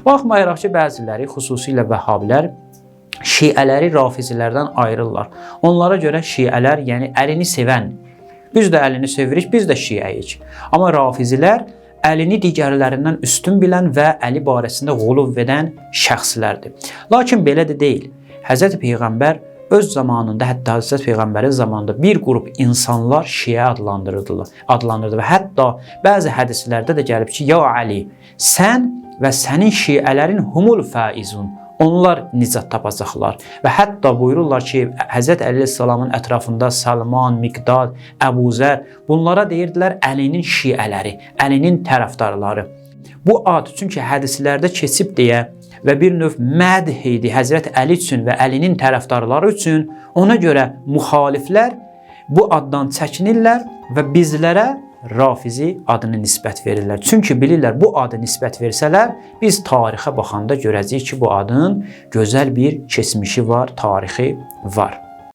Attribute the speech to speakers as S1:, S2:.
S1: Baxmayaraq ki, bəziləri, xüsusilə Vəhhabilər, Şiələri Rafizilərdən ayırırlar. Onlara görə Şiələr, yəni əlini sevən, biz də əlini sevirik, biz də Şiəyik. Amma Rafizilər əlini digərlərindən üstün bilən və Əli barəsində quluv edən şəxslərdir. Lakin belə də deyil. Həzrəti Peyğəmbər öz zamanında, hətta Həzrət Peyğəmbərin zamanında bir qrup insanlar Şiə adlandırdı və hətta bəzi hədislərdə də gəlib ki, ya Əli, sən və sənin Şiələrin humul faizun, onlar nicat tapacaqlar. Və hətta buyururlar ki, Həzrət Əli əleyhissalamın ətrafında Salman, Miqdad, Əbu Zər, bunlara deyirdilər Əlinin Şiələri, Əlinin tərəfdarları. Bu ad çünki hədislərdə keçib deyə və bir növ mədh idi Həzrət Əli üçün və Əlinin tərəfdarları üçün, ona görə müxaliflər bu addan çəkinirlər və bizlərə Rafizi adını nisbət verirlər. Çünki bilirlər, bu adı nisbət versələr, biz tarixə baxanda görəcəyik ki, bu adın gözəl bir keçmişi var, tarixi var.